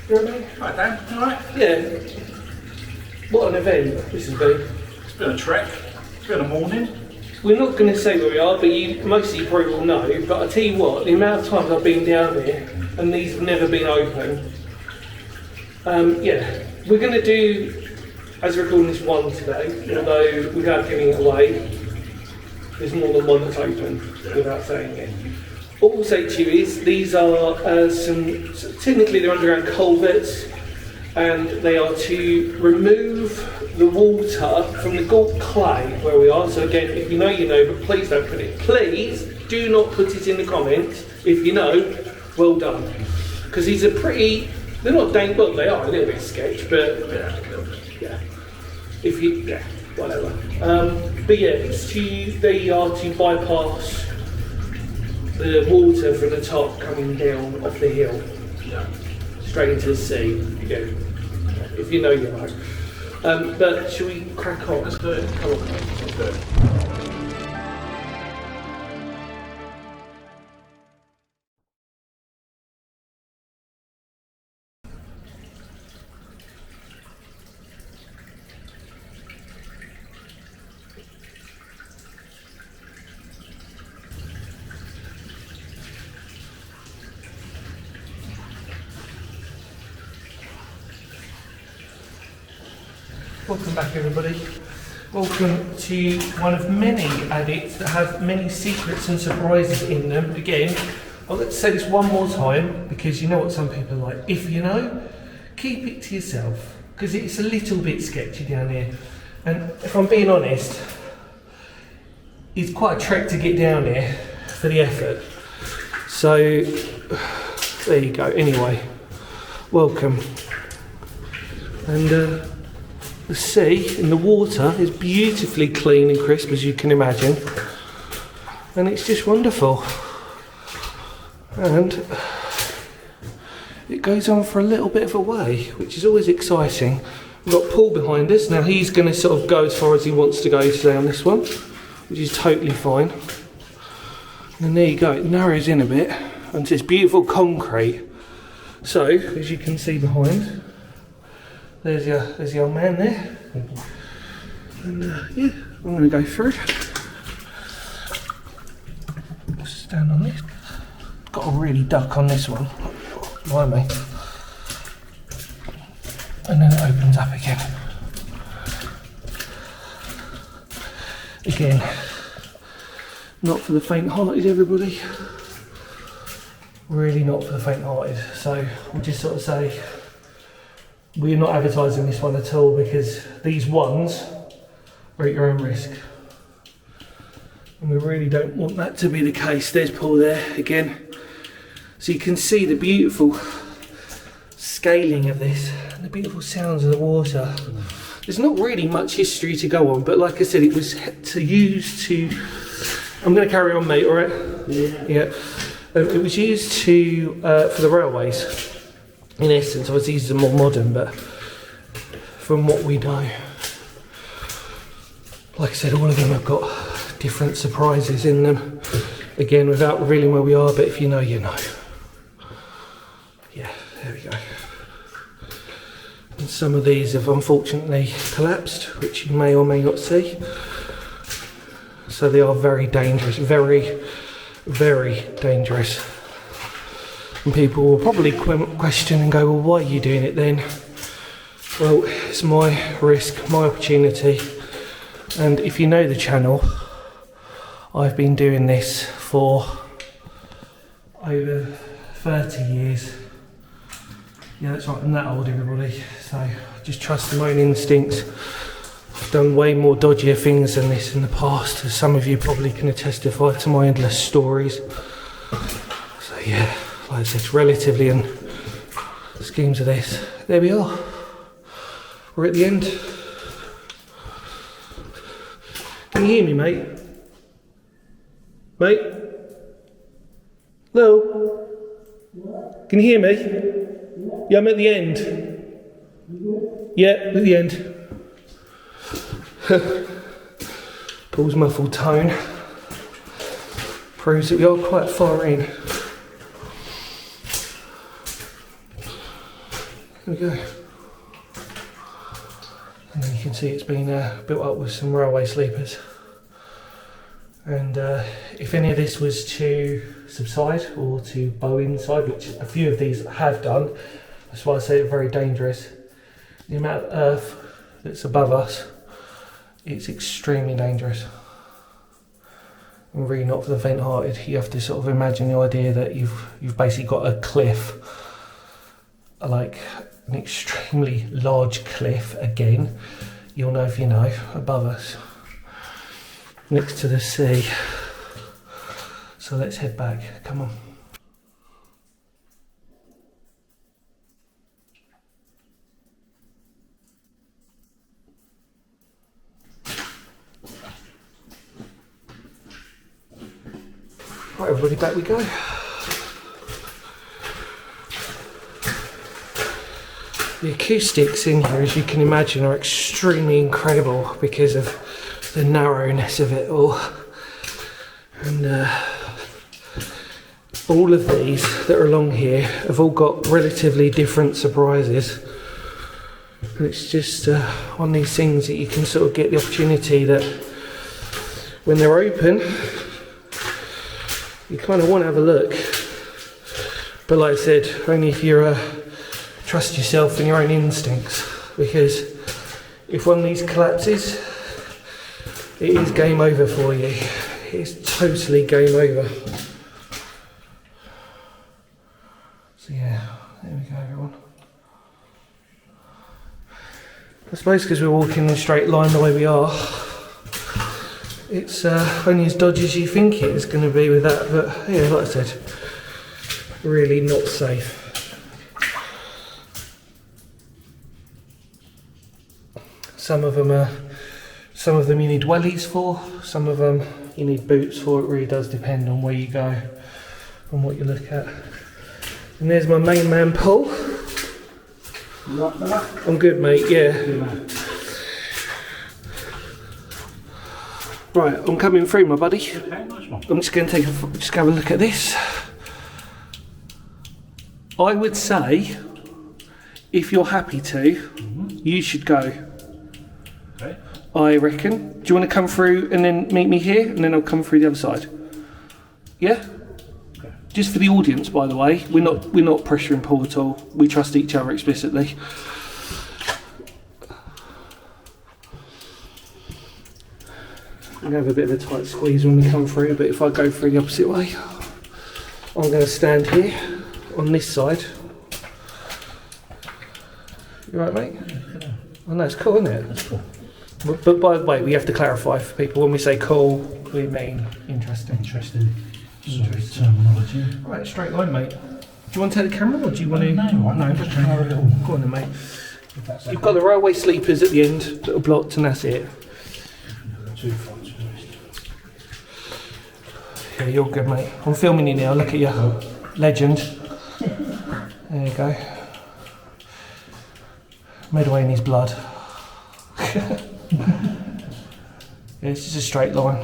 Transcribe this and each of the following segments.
You know what I mean? Hi Dan, alright? Yeah. What an event this has been. It's been a trek, it's been a morning. We're not going to say where we are, but most of you probably will know. But I tell you what, the amount of times I've been down here, and these have never been open. Yeah, we're going to do, as we're recording this one today, although without giving it away, there's more than one that's open, without saying it. What we'll say to you is, these are technically they're underground culverts, and they are to remove the water from the Galt clay where we are. So again, if you know, you know, but please don't put it. Please do not put it in the comments. If you know, well done. Because these are pretty, they're not well, they are a little bit sketch, but yeah. If you, yeah, whatever. But yeah, they are to bypass the water from the top coming down off the hill, straight into the sea. Again, if you know, you know. But shall we crack on? Let's do it. Come on, let's do it. Welcome back, everybody. Welcome to one of many adits that have many secrets and surprises in them. Again, I'll let's say this one more time, because you know what some people are like. If you know, keep it to yourself, because it's a little bit sketchy down here. And if I'm being honest, it's quite a trek to get down here for the effort. So, there you go. Anyway, welcome. And the sea and the water is beautifully clean and crisp, as you can imagine, and it's just wonderful. And it goes on for a little bit of a way, which is always exciting. We've got Paul behind us. Now he's going to sort of go as far as he wants to go today on this one, which is totally fine. And there you go, it narrows in a bit and it's beautiful concrete. So, as you can see behind, there's the old man there, and yeah, I'm going to go through. Stand on this. Got to really duck on this one, mind me. And then it opens up again. Again, not for the faint-hearted, everybody. Really not for the faint-hearted. So we'll just sort of say, we're not advertising this one at all, because these ones are at your own risk. And we really don't want that to be the case. There's Paul there again. So you can see the beautiful scaling of this, and the beautiful sounds of the water. There's not really much history to go on, but like I said, it was I'm going to carry on, mate, alright? Yeah. It was used for the railways. In essence, obviously these are more modern, but from what we know, like I said, all of them have got different surprises in them. Again, without revealing where we are, but if you know, you know. Yeah, there we go. And some of these have unfortunately collapsed, which you may or may not see. So they are very dangerous, very, very dangerous. And people will probably question and go, well, why are you doing it then? Well, it's my risk, my opportunity. And if you know the channel, I've been doing this for over 30 years. Yeah, that's right, I'm that old, everybody. So just trust my own instincts. I've done way more dodgier things than this in the past, as some of you probably can testify to my endless stories. So yeah. Like I said, relatively in the schemes of this. There we are. We're at the end. Can you hear me, mate? Mate? Hello? Can you hear me? Yeah, I'm at the end. Yeah, at the end. Paul's muffled tone proves that we are quite far in. There we go. And then you can see it's been built up with some railway sleepers. And if any of this was to subside or to bow inside, which a few of these have done, that's why I say it's very dangerous. The amount of earth that's above us, it's extremely dangerous. And really not for the faint-hearted. You have to sort of imagine the idea that you've basically got a cliff, like an extremely large cliff again. You'll know if you know, above us, next to the sea. So let's head back. Come on. Right, everybody, back we go. The acoustics in here, as you can imagine, are extremely incredible because of the narrowness of it all. And all of these that are along here have all got relatively different surprises. And it's just one of these things that you can sort of get the opportunity that when they're open, you kind of want to have a look. But like I said, only if you trust yourself and your own instincts, because if one of these collapses, it is game over for you. It's totally game over. So yeah, there we go, everyone. I suppose because we're walking in a straight line the way we are, it's only as dodgy as you think it is going to be with that, but yeah, like I said, really not safe. Some of them you need wellies for, some of them you need boots for. It really does depend on where you go and what you look at. And there's my main man Paul. I'm good, mate, yeah. Right, I'm coming through, my buddy. I'm just going to just have a look at this. I would say, if you're happy to, you should go. Okay. I reckon. Do you want to come through and then meet me here, and then I'll come through the other side? Yeah? Okay. Just for the audience, by the way, we're not pressuring Paul at all. We trust each other explicitly. I'm going to have a bit of a tight squeeze when we come through, but if I go through the opposite way, I'm going to stand here on this side. You right, mate? I know, it's cool, isn't it? That's cool. But by the way, we have to clarify for people, when we say cool, we mean interesting. Interesting. Terminology. Right, straight line, mate. Do you want to take the camera, or do you want to? No, I'm just trying to have a little. Go on then, mate. You've got the railway sleepers at the end that are blocked, and that's it. Two fronts. Yeah, you're good, mate. I'm filming you now. Look at you, legend. There you go. Made away in his blood. Yeah, it's just a straight line.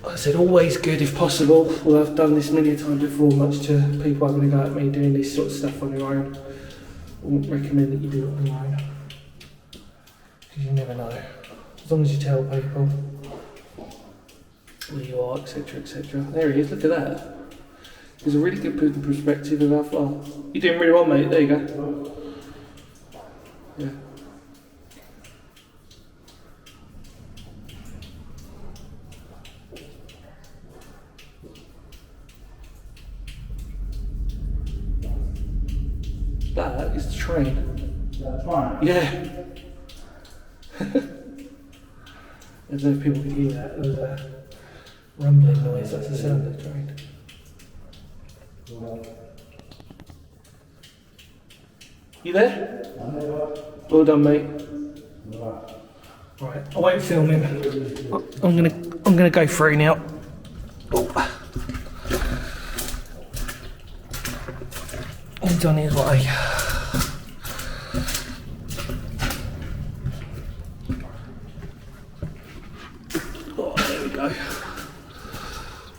Like I said, always good if possible. Well, I've done this many times before, much to people are going to go at me doing this sort of stuff on your own. I wouldn't recommend that you do it on your own, because you never know. As long as you tell people where you are, etc, etc. There he is, look at that. There's a really good perspective of how far. You're doing really well, mate. There you go. Yeah. That is the train. That's right. Yeah. I don't know if people can hear that. There's a rumbling noise. That's the sound of the train. You there? Well done, mate. Right, I won't film him. I'm gonna go through now. Oh. He's on his way. Oh, there we go.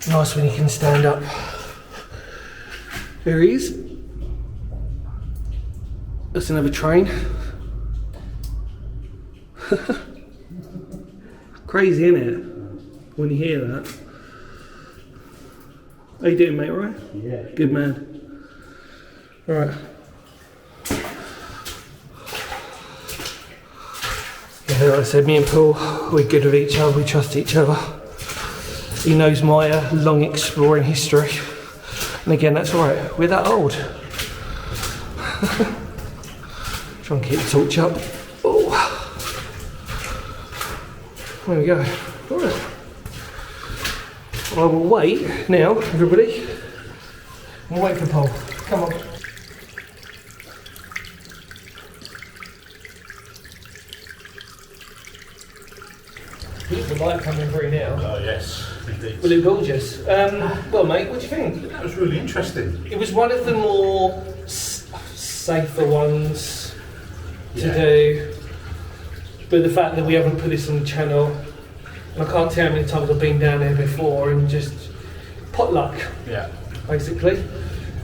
Nice when you can stand up. There he is. That's another train. Crazy, isn't it? When you hear that. How you doing, mate? All right? Yeah. Good man. All right. Yeah, like I said, me and Paul, we're good with each other. We trust each other. He knows my long exploring history, and again, that's all right. We're that old. Try and keep the torch up. Oh. There we go. All right. I will wait now, everybody. We'll wait for Paul. Come on. The light coming through now. Oh yes, indeed. Will it gorgeous? Well, mate, what do you think? That was really interesting. It was one of the more safer ones to Yeah. do, but the fact that we haven't put this on the channel, and I can't tell how many times I've been down there before and just potluck, Yeah, basically.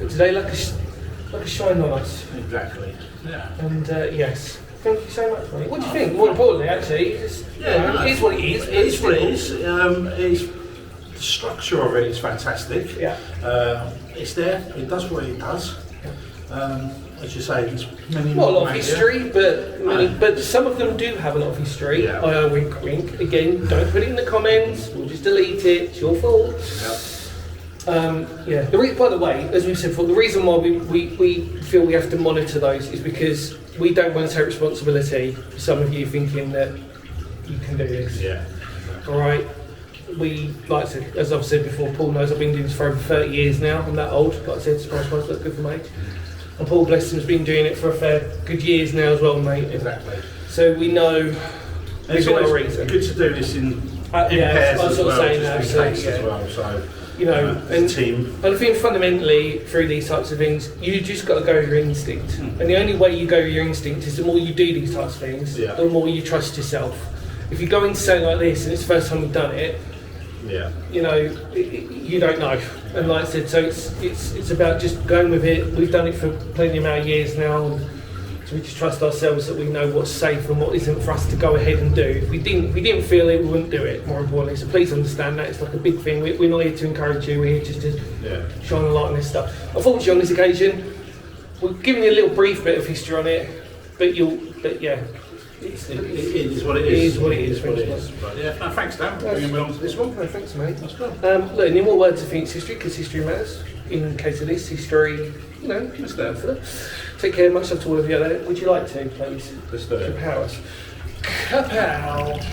But today, like a shine on us. exactly. Yeah. And yes, thank you so much, mate. What do you think? More importantly, actually, it's, Yeah, it is what it is. It is what it is. The structure of it is fantastic. Yeah. It's there. It does what it does. As you say, there's many Not a lot more of made history, but some of them do have a lot of history. Yeah. Wink, wink. Again, don't put it in the comments. We'll just delete it. It's your fault. Yeah. By the way, as we said before, the reason why we feel we have to monitor those is because we don't want to take responsibility for some of you thinking that you can do this. Yeah. All right. We, like I said, as I've said before, Paul knows I've been doing this for over 30 years now. I'm that old. Like I said, surprise, look good for me. And Paul, bless him, has been doing it for a fair good years now as well, mate. Exactly. So we know It's we've got a always reason. good to do this in Yeah, pairs I was as sort of well, saying just that, in case so, as yeah. well. So You know, as a team. And I think fundamentally through these types of things, you just got to go with your instinct. And the only way you go with your instinct is the more you do these types of things, Yeah. the more you trust yourself. If you go into something like this and it's the first time you've done it, Yeah. you know, you don't know. And like I said, so it's about just going with it. We've done it for plenty amount of years now, and so we just trust ourselves that we know what's safe and what isn't for us to go ahead and do. If we didn't feel it, we wouldn't do it, more importantly. So please understand that. It's like a big thing. We're not here to encourage you, we're here just to shine a light on this stuff. Unfortunately, on this occasion, we're giving you a little brief bit of history on it, but yeah. It is what it It is. is what it is. But yeah, no, thanks Dan for bringing me on to this one. No, thanks, mate. That's good. Look, in more words, I think it's history, because history matters. In case of this, history, you know, can stand for that. Take care, much love to all of you out there. Would you like to, please? Let's do it. Kapow us. Kapow.